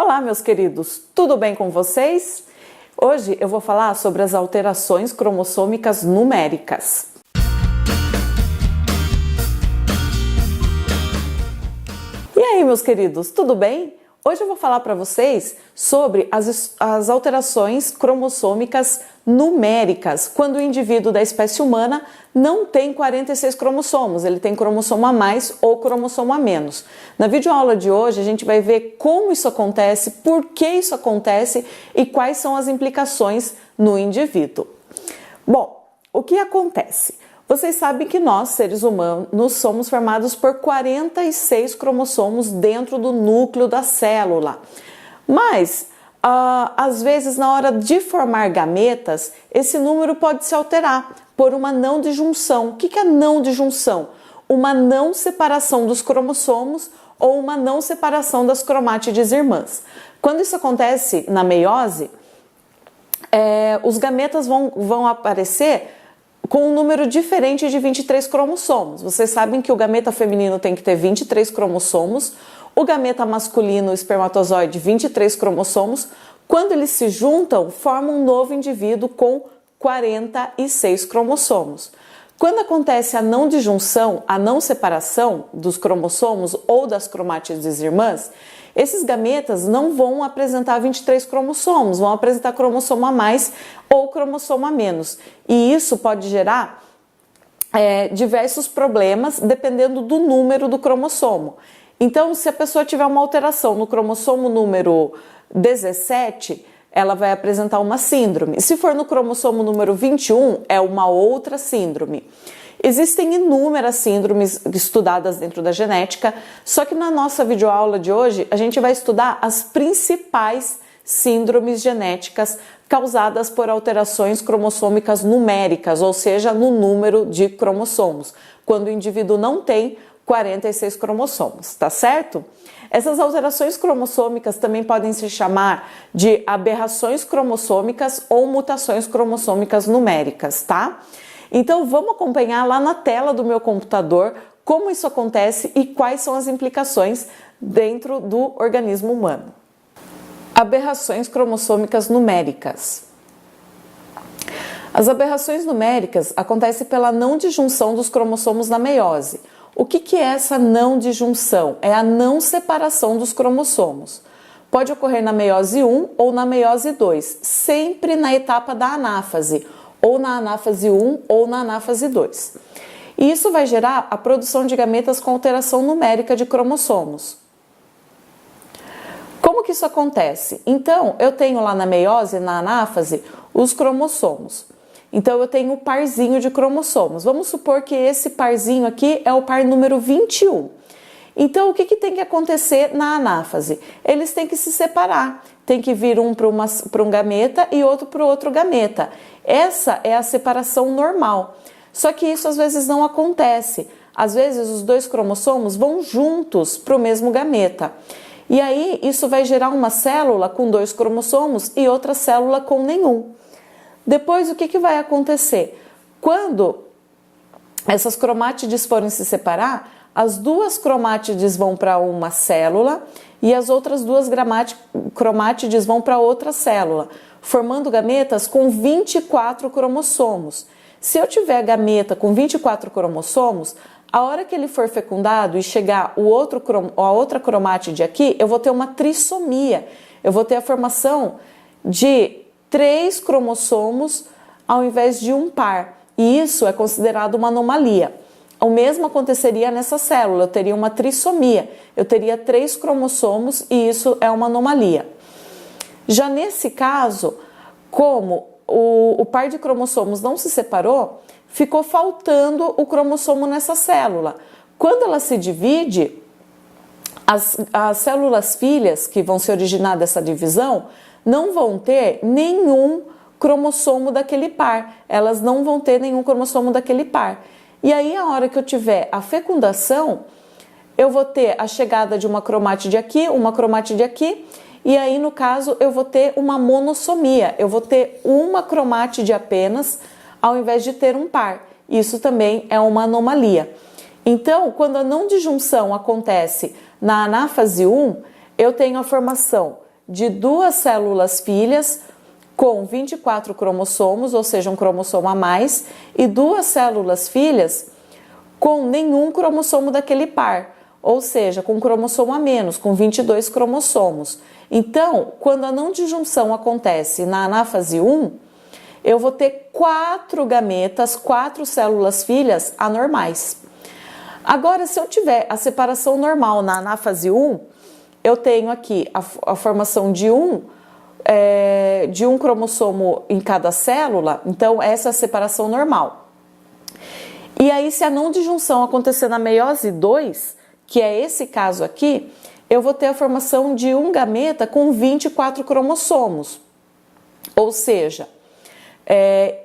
Olá, meus queridos, tudo bem com vocês? Hoje eu vou falar sobre as alterações cromossômicas numéricas. E aí, meus queridos, tudo bem? Hoje eu vou falar para vocês sobre as alterações cromossômicas numéricas, quando o indivíduo da espécie humana não tem 46 cromossomos, ele tem cromossomo a mais ou cromossomo a menos. Na videoaula de hoje a gente vai ver como isso acontece, por que isso acontece e quais são as implicações no indivíduo. Bom, o que acontece? Vocês sabem que nós, seres humanos, somos formados por 46 cromossomos dentro do núcleo da célula. Mas, às vezes, na hora de formar gametas, esse número pode se alterar por uma não disjunção. O que é não disjunção? Uma não separação dos cromossomos ou uma não separação das cromátides irmãs. Quando isso acontece na meiose, os gametas vão aparecer com um número diferente de 23 cromossomos. Vocês sabem que o gameta feminino tem que ter 23 cromossomos, o gameta masculino, o espermatozoide, 23 cromossomos. Quando eles se juntam, formam um novo indivíduo com 46 cromossomos. Quando acontece a não disjunção, a não separação dos cromossomos ou das cromátides irmãs, esses gametas não vão apresentar 23 cromossomos, vão apresentar cromossomo a mais ou cromossomo a menos. E isso pode gerar diversos problemas dependendo do número do cromossomo. Então, se a pessoa tiver uma alteração no cromossomo número 17, ela vai apresentar uma síndrome. Se for no cromossomo número 21, é uma outra síndrome. Existem inúmeras síndromes estudadas dentro da genética, só que na nossa videoaula de hoje a gente vai estudar as principais síndromes genéticas causadas por alterações cromossômicas numéricas, ou seja, no número de cromossomos, quando o indivíduo não tem 46 cromossomos, tá certo? Essas alterações cromossômicas também podem se chamar de aberrações cromossômicas ou mutações cromossômicas numéricas, tá? Então vamos acompanhar lá na tela do meu computador como isso acontece e quais são as implicações dentro do organismo humano. Aberrações cromossômicas numéricas. As aberrações numéricas acontecem pela não disjunção dos cromossomos na meiose. O que é essa não disjunção? É a não separação dos cromossomos. Pode ocorrer na meiose 1 ou na meiose 2, sempre na etapa da anáfase, ou na anáfase 1 ou na anáfase 2. E isso vai gerar a produção de gametas com alteração numérica de cromossomos. Como que isso acontece? Então, eu tenho lá na meiose, na anáfase, os cromossomos. Então, eu tenho um parzinho de cromossomos. Vamos supor que esse parzinho aqui é o par número 21. Então, o que tem que acontecer na anáfase? Eles têm que se separar. Tem que vir um para um gameta e outro para o outro gameta. Essa é a separação normal. Só que isso às vezes não acontece. Às vezes, os dois cromossomos vão juntos para o mesmo gameta. E aí, isso vai gerar uma célula com 2 cromossomos e outra célula com nenhum. Depois, o que vai acontecer? Quando essas cromátides forem se separar, as 2 cromátides vão para uma célula e as outras 2 cromátides vão para outra célula, formando gametas com 24 cromossomos. Se eu tiver gameta com 24 cromossomos, a hora que ele for fecundado e chegar a outra cromátide aqui, eu vou ter uma trissomia. Eu vou ter a formação de 3 cromossomos ao invés de um par. E isso é considerado uma anomalia. O mesmo aconteceria nessa célula, eu teria uma trissomia. Eu teria 3 cromossomos e isso é uma anomalia. Já nesse caso, como o par de cromossomos não se separou, ficou faltando o cromossomo nessa célula. Quando ela se divide, as células filhas que vão se originar dessa divisão não vão ter nenhum cromossomo daquele par. Elas não vão ter nenhum cromossomo daquele par. E aí, a hora que eu tiver a fecundação, eu vou ter a chegada de uma cromátide aqui, uma cromátide aqui, e aí, no caso, eu vou ter uma monossomia. Eu vou ter uma cromátide apenas, ao invés de ter um par. Isso também é uma anomalia. Então, quando a não disjunção acontece na anáfase 1, eu tenho a formação de 2 células filhas com 24 cromossomos, ou seja, um cromossomo a mais, e 2 células filhas com nenhum cromossomo daquele par, ou seja, com um cromossomo a menos, com 22 cromossomos. Então, quando a não disjunção acontece na anáfase 1, eu vou ter 4 gametas, 4 células filhas anormais. Agora, se eu tiver a separação normal na anáfase 1, eu tenho aqui a formação de um cromossomo em cada célula, então essa é a separação normal. E aí, se a não disjunção acontecer na meiose 2, que é esse caso aqui, eu vou ter a formação de um gameta com 24 cromossomos. Ou seja,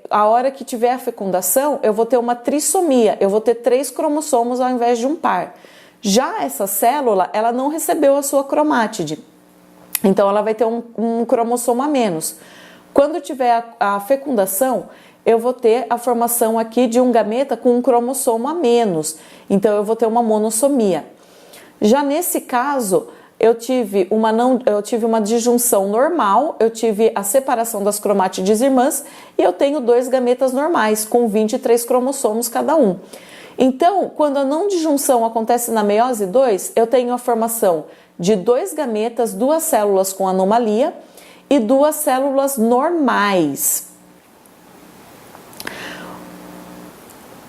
a hora que tiver a fecundação, eu vou ter uma trissomia, eu vou ter 3 cromossomos ao invés de um par. Já essa célula, ela não recebeu a sua cromátide, então ela vai ter um cromossomo a menos. Quando tiver a fecundação, eu vou ter a formação aqui de um gameta com um cromossomo a menos, então eu vou ter uma monossomia. Já nesse caso, eu tive uma disjunção normal, eu tive a separação das cromátides irmãs e eu tenho 2 gametas normais, com 23 cromossomos cada um. Então, quando a não disjunção acontece na meiose 2, eu tenho a formação de 2 gametas, 2 células com anomalia e 2 células normais.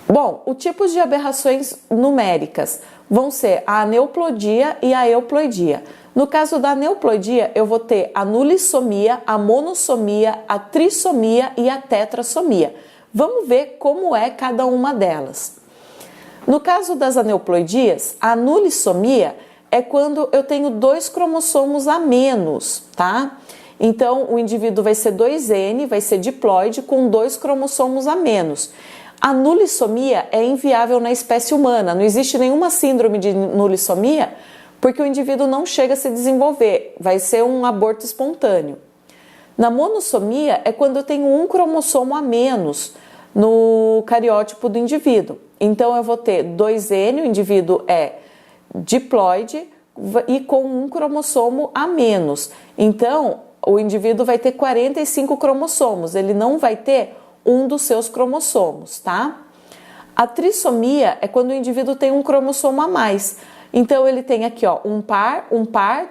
Bom, os tipos de aberrações numéricas vão ser a aneuploidia e a euploidia. No caso da aneuploidia, eu vou ter a nulissomia, a monossomia, a trissomia e a tetrassomia. Vamos ver como é cada uma delas. No caso das aneuploidias, a nulissomia é quando eu tenho 2 cromossomos a menos, tá? Então, o indivíduo vai ser 2N, vai ser diploide com 2 cromossomos a menos. A nulissomia é inviável na espécie humana, não existe nenhuma síndrome de nulissomia, porque o indivíduo não chega a se desenvolver, vai ser um aborto espontâneo. Na monossomia é quando eu tenho um cromossomo a menos no cariótipo do indivíduo. Então eu vou ter 2N, o indivíduo é diploide e com um cromossomo a menos. Então o indivíduo vai ter 45 cromossomos, ele não vai ter um dos seus cromossomos, tá? A trissomia é quando o indivíduo tem um cromossomo a mais. Então ele tem aqui, ó, um par,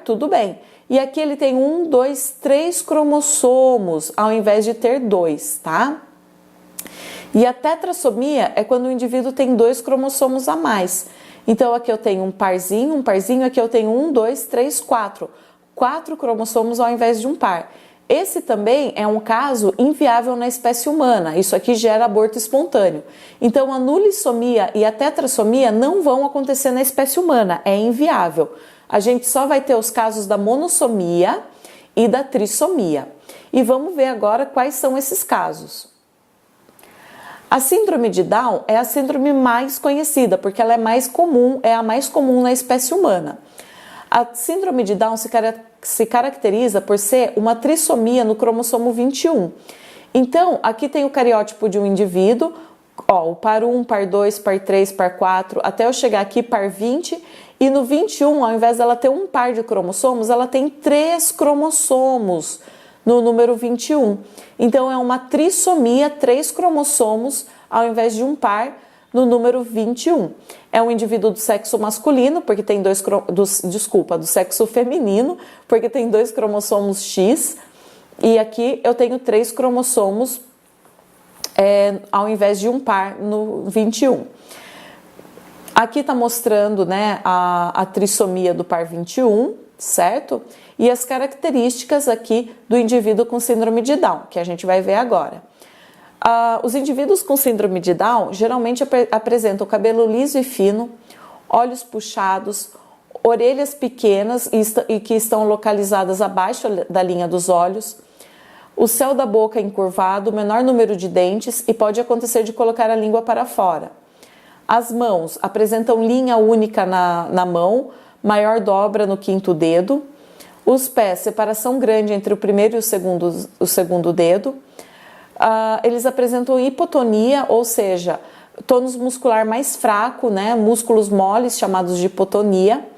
tudo bem. E aqui ele tem 1, 2, 3 cromossomos, ao invés de ter 2, tá? E a tetrassomia é quando o indivíduo tem 2 cromossomos a mais. Então aqui eu tenho um parzinho, aqui eu tenho 1, 2, 3, 4. 4 cromossomos ao invés de um par. Esse também é um caso inviável na espécie humana, isso aqui gera aborto espontâneo. Então a nulissomia e a tetrassomia não vão acontecer na espécie humana, é inviável. A gente só vai ter os casos da monossomia e da trissomia. E vamos ver agora quais são esses casos. A síndrome de Down é a síndrome mais conhecida, porque ela é mais comum, é a mais comum na espécie humana. A síndrome de Down se caracteriza por ser uma trissomia no cromossomo 21. Então, aqui tem o cariótipo de um indivíduo, ó, o par 1, par 2, par 3, par 4, até eu chegar aqui par 20, e no 21, ao invés dela ter um par de cromossomos, ela tem 3 cromossomos no número 21. Então, é uma trissomia, 3 cromossomos, ao invés de um par, no número 21. É um indivíduo do sexo masculino, porque tem do sexo feminino, porque tem 2 cromossomos X, e aqui eu tenho 3 cromossomos ao invés de um par no 21. Aqui está mostrando, né, a trissomia do par 21, certo? E as características aqui do indivíduo com síndrome de Down, que a gente vai ver agora. Os indivíduos com síndrome de Down geralmente apresentam cabelo liso e fino, olhos puxados, orelhas pequenas e que estão localizadas abaixo da linha dos olhos, o céu da boca encurvado, menor número de dentes e pode acontecer de colocar a língua para fora. As mãos apresentam linha única na mão, maior dobra no 5º dedo. Os pés, separação grande entre o primeiro e o segundo dedo. Eles apresentam hipotonia, ou seja, tônus muscular mais fraco, né? Músculos moles chamados de hipotonia.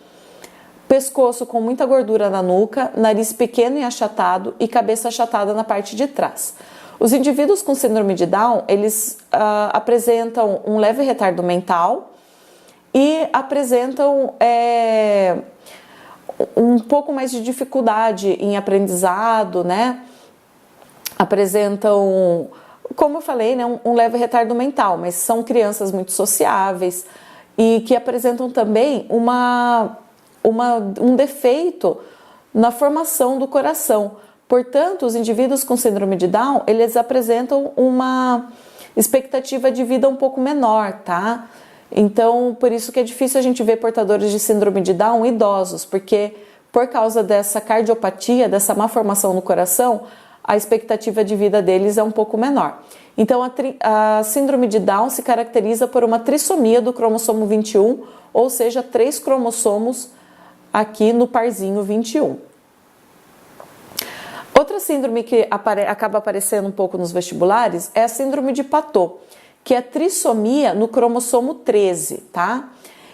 pescoço com muita gordura na nuca, nariz pequeno e achatado e cabeça achatada na parte de trás. Os indivíduos com síndrome de Down, eles apresentam um leve retardo mental e apresentam um pouco mais de dificuldade em aprendizado, né? Apresentam, como eu falei, né, um leve retardo mental, mas são crianças muito sociáveis e que apresentam também um defeito na formação do coração. Portanto, os indivíduos com síndrome de Down, eles apresentam uma expectativa de vida um pouco menor, tá? Então, por isso que é difícil a gente ver portadores de síndrome de Down idosos, porque por causa dessa cardiopatia, dessa má formação no coração, a expectativa de vida deles é um pouco menor. Então, a síndrome de Down se caracteriza por uma trissomia do cromossomo 21, ou seja, 3 cromossomos aqui no parzinho 21. Outra síndrome que acaba aparecendo um pouco nos vestibulares é a síndrome de Patot, que é trissomia no cromossomo 13, tá?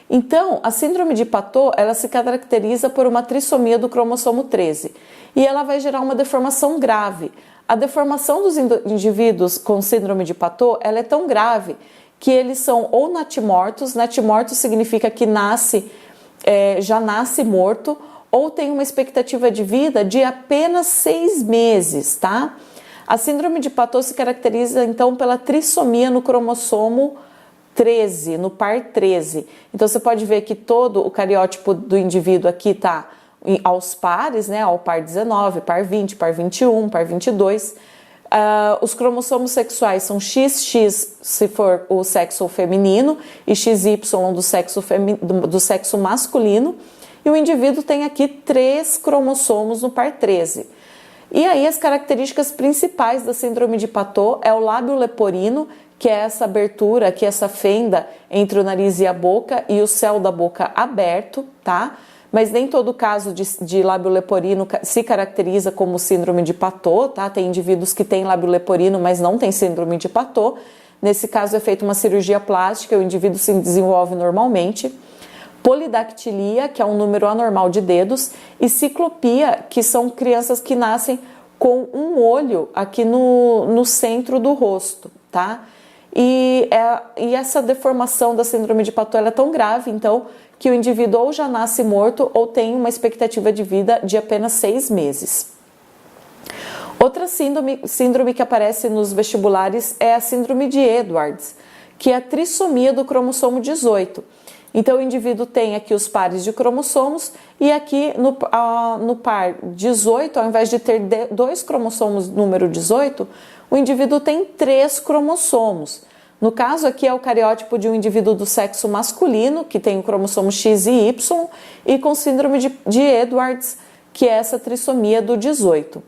Então, a síndrome de Patot, ela se caracteriza por uma trissomia do cromossomo 13 e ela vai gerar uma deformação grave. A deformação dos indivíduos com síndrome de Patot, ela é tão grave que eles são ou natimortos, natimorto significa que já nasce morto, ou tem uma expectativa de vida de apenas 6 meses, tá? A síndrome de Patot se caracteriza, então, pela trissomia no cromossomo 13, no par 13. Então, você pode ver que todo o cariótipo do indivíduo aqui está aos pares, né? Ao par 19, par 20, par 21, par 22. Os cromossomos sexuais são XX se for o sexo feminino e XY do sexo masculino. E o indivíduo tem aqui 3 cromossomos no par 13. E aí as características principais da síndrome de Patot é o lábio leporino, que é essa abertura, que é essa fenda entre o nariz e a boca e o céu da boca aberto, tá? Mas nem todo caso de lábio leporino se caracteriza como síndrome de Patot, tá? Tem indivíduos que têm lábio leporino, mas não tem síndrome de Patot. Nesse caso é feita uma cirurgia plástica, o indivíduo se desenvolve normalmente. Polidactilia, que é um número anormal de dedos, e ciclopia, que são crianças que nascem com um olho aqui no centro do rosto, tá? E essa deformação da síndrome de Patot ela é tão grave, então, que o indivíduo ou já nasce morto ou tem uma expectativa de vida de apenas 6 meses. Outra síndrome que aparece nos vestibulares é a síndrome de Edwards, que é a trissomia do cromossomo 18. Então, o indivíduo tem aqui os pares de cromossomos e aqui no par 18, ao invés de ter 2 cromossomos número 18, o indivíduo tem 3 cromossomos. No caso aqui é o cariótipo de um indivíduo do sexo masculino, que tem o cromossomo X e Y, e com síndrome de Edwards, que é essa trissomia do 18.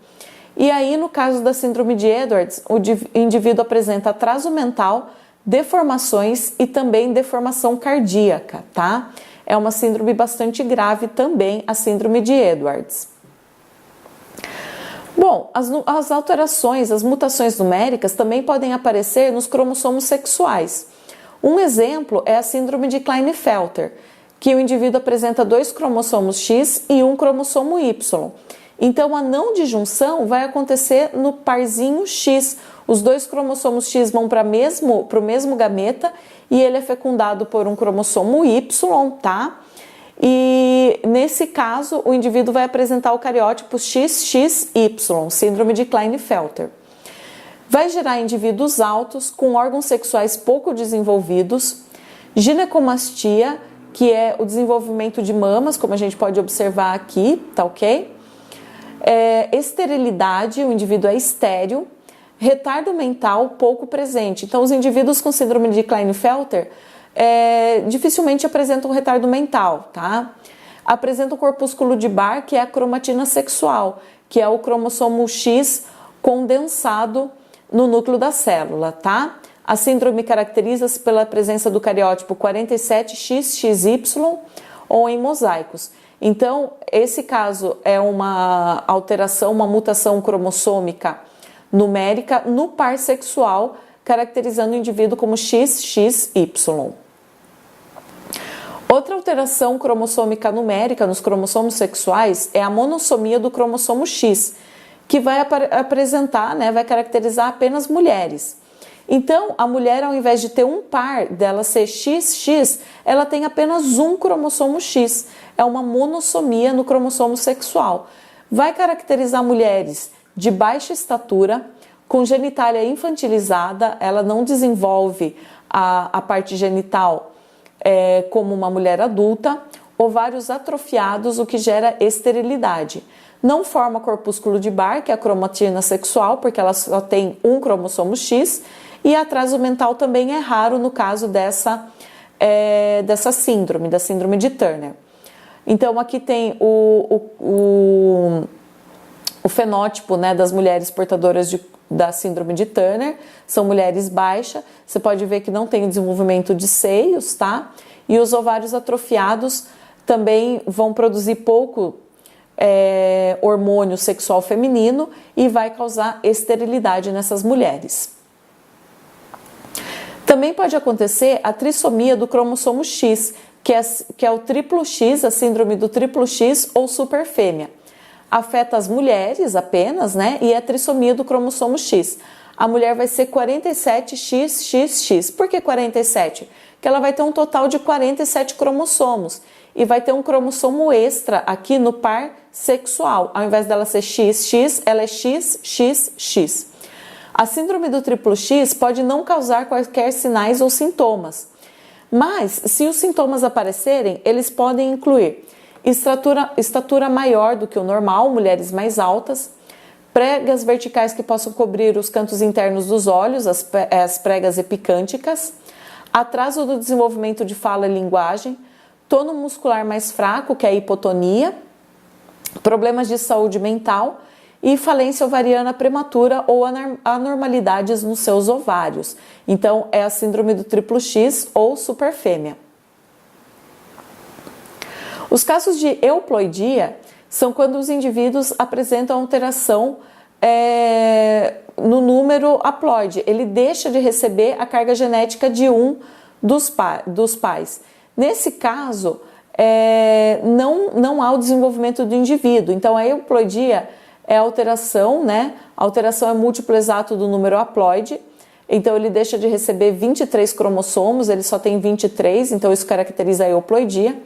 E aí, no caso da síndrome de Edwards, o indivíduo apresenta atraso mental, deformações e também deformação cardíaca, tá? É uma síndrome bastante grave também, a síndrome de Edwards. Bom, as alterações, as mutações numéricas também podem aparecer nos cromossomos sexuais. Um exemplo é a síndrome de Klinefelter, que o indivíduo apresenta 2 cromossomos X e 1 cromossomo Y. Então, a não disjunção vai acontecer no parzinho X. Os 2 cromossomos X vão para o mesmo gameta e ele é fecundado por um cromossomo Y, tá? E nesse caso, o indivíduo vai apresentar o cariótipo XXY, síndrome de Klinefelter. Vai gerar indivíduos altos com órgãos sexuais pouco desenvolvidos, ginecomastia, que é o desenvolvimento de mamas, como a gente pode observar aqui, tá ok? Esterilidade, o indivíduo é estéril, retardo mental pouco presente. Então, os indivíduos com síndrome de Klinefelter dificilmente apresentam retardo mental, tá? Apresentam corpúsculo de Barr, que é a cromatina sexual, que é o cromossomo X condensado no núcleo da célula, tá? A síndrome caracteriza-se pela presença do cariótipo 47XXY ou em mosaicos. Então, esse caso é uma alteração, uma mutação cromossômica numérica no par sexual, caracterizando o indivíduo como XXY. Outra alteração cromossômica numérica nos cromossomos sexuais é a monossomia do cromossomo X, que vai apresentar, né, vai caracterizar apenas mulheres. Então, a mulher, ao invés de ter um par dela ser XX, ela tem apenas um cromossomo X. É uma monossomia no cromossomo sexual. Vai caracterizar mulheres de baixa estatura, com genitália infantilizada, ela não desenvolve a parte genital como uma mulher adulta, ovários atrofiados, o que gera esterilidade. Não forma corpúsculo de Barr, que é a cromatina sexual, porque ela só tem um cromossomo X, e atraso mental também é raro no caso dessa síndrome, da síndrome de Turner. Então aqui tem o fenótipo, né, das mulheres portadoras da síndrome de Turner, são mulheres baixas, você pode ver que não tem desenvolvimento de seios, tá? E os ovários atrofiados também vão produzir pouco hormônio sexual feminino e vai causar esterilidade nessas mulheres. Também pode acontecer a trissomia do cromossomo X, que é o triplo X, a síndrome do triplo X ou superfêmea. Afeta as mulheres apenas, né? E é a trissomia do cromossomo X. A mulher vai ser 47XXX. Por que 47? Porque ela vai ter um total de 47 cromossomos e vai ter um cromossomo extra aqui no par sexual. Ao invés dela ser XX, ela é XXX. A síndrome do triplo X pode não causar quaisquer sinais ou sintomas, mas se os sintomas aparecerem, eles podem incluir estatura maior do que o normal, mulheres mais altas, pregas verticais que possam cobrir os cantos internos dos olhos, as pregas epicânticas, atraso do desenvolvimento de fala e linguagem, tono muscular mais fraco, que é a hipotonia, problemas de saúde mental e falência ovariana prematura ou anormalidades nos seus ovários. Então, é a síndrome do triplo X ou superfêmea. Os casos de euploidia são quando os indivíduos apresentam alteração no número haploide. Ele deixa de receber a carga genética de um dos pais. Nesse caso, não há o desenvolvimento do indivíduo. Então, a euploidia é a alteração, né? A alteração é múltiplo exato do número haploide. Então, ele deixa de receber 23 cromossomos, ele só tem 23, então isso caracteriza a euploidia.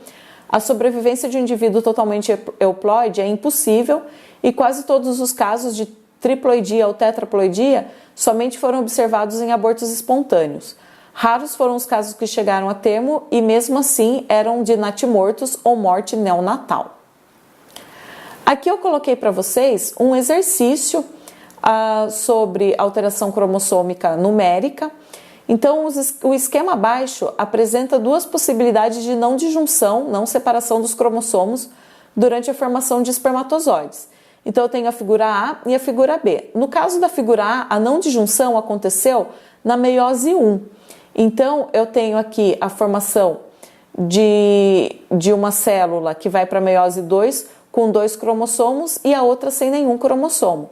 A sobrevivência de um indivíduo totalmente euploide é impossível e quase todos os casos de triploidia ou tetraploidia somente foram observados em abortos espontâneos. Raros foram os casos que chegaram a termo e mesmo assim eram de natimortos ou morte neonatal. Aqui eu coloquei para vocês um exercício sobre alteração cromossômica numérica. Então, o esquema abaixo apresenta duas possibilidades de não disjunção, não separação dos cromossomos durante a formação de espermatozoides. Então, eu tenho a figura A e a figura B. No caso da figura A não disjunção aconteceu na meiose 1. Então, eu tenho aqui a formação de uma célula que vai para a meiose 2 com 2 cromossomos e a outra sem nenhum cromossomo.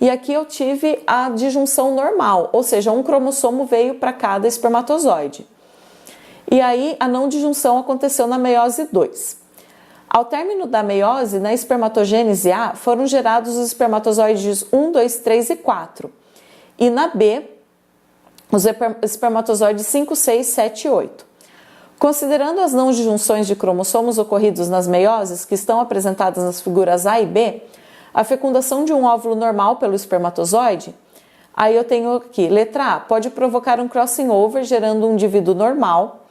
E aqui eu tive a disjunção normal, ou seja, um cromossomo veio para cada espermatozoide. E aí a não disjunção aconteceu na meiose 2. Ao término da meiose, na espermatogênese A, foram gerados os espermatozoides 1, 2, 3 e 4. E na B, os espermatozoides 5, 6, 7 e 8. Considerando as não disjunções de cromossomos ocorridos nas meioses, que estão apresentadas nas figuras A e B, a fecundação de um óvulo normal pelo espermatozoide, aí eu tenho aqui, letra A, pode provocar um crossing over, gerando um indivíduo normal.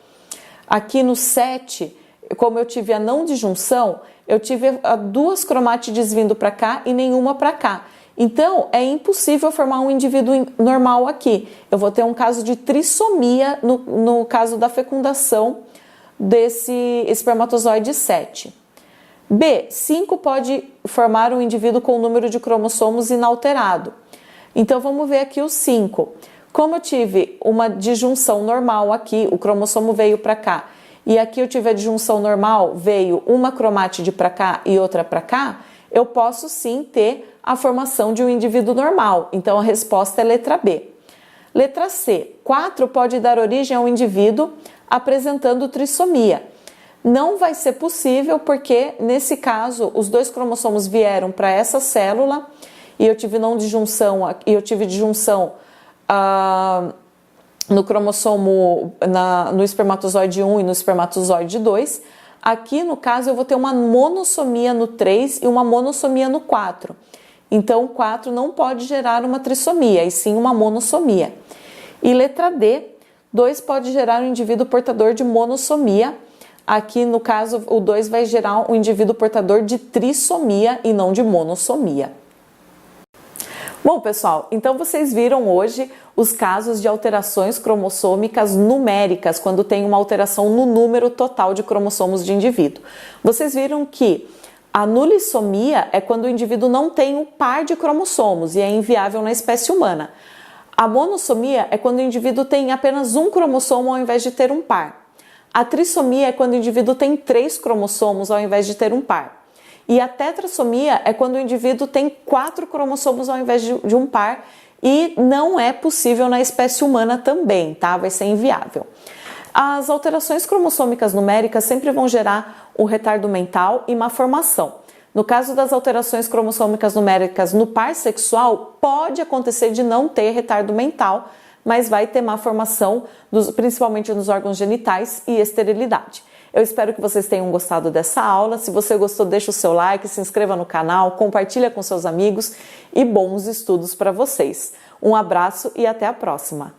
Aqui no 7, como eu tive a não disjunção, eu tive duas cromátides vindo para cá e nenhuma para cá. Então, é impossível formar um indivíduo normal aqui. Eu vou ter um caso de trissomia no caso da fecundação desse espermatozoide 7. B, 5 pode formar um indivíduo com o número de cromossomos inalterado. Então, vamos ver aqui o 5. Como eu tive uma disjunção normal aqui, o cromossomo veio para cá, e aqui eu tive a disjunção normal, veio uma cromátide para cá e outra para cá, eu posso sim ter a formação de um indivíduo normal. Então, a resposta é letra B. Letra C, 4 pode dar origem a um indivíduo apresentando trissomia. não vai ser possível porque, nesse caso, os 2 cromossomos vieram para essa célula e eu tive não disjunção, e eu tive disjunção no cromossomo, no espermatozoide 1 e no espermatozoide 2. Aqui, no caso, eu vou ter uma monossomia no 3 e uma monossomia no 4. Então, o 4 não pode gerar uma trissomia, e sim uma monossomia. E letra D, 2 pode gerar um indivíduo portador de monossomia. Aqui, no caso, o 2 vai gerar um indivíduo portador de trissomia e não de monossomia. Bom, pessoal, então vocês viram hoje os casos de alterações cromossômicas numéricas, quando tem uma alteração no número total de cromossomos de indivíduo. Vocês viram que a nulissomia é quando o indivíduo não tem um par de cromossomos e é inviável na espécie humana. A monossomia é quando o indivíduo tem apenas um cromossomo ao invés de ter um par. A trissomia é quando o indivíduo tem 3 cromossomos ao invés de ter um par. E a tetrassomia é quando o indivíduo tem 4 cromossomos ao invés de um par e não é possível na espécie humana também, tá? Vai ser inviável. As alterações cromossômicas numéricas sempre vão gerar um retardo mental e má formação. No caso das alterações cromossômicas numéricas no par sexual, pode acontecer de não ter retardo mental, mas vai ter má formação, principalmente nos órgãos genitais e esterilidade. Eu espero que vocês tenham gostado dessa aula. Se você gostou, deixa o seu like, se inscreva no canal, compartilha com seus amigos e bons estudos para vocês. Um abraço e até a próxima!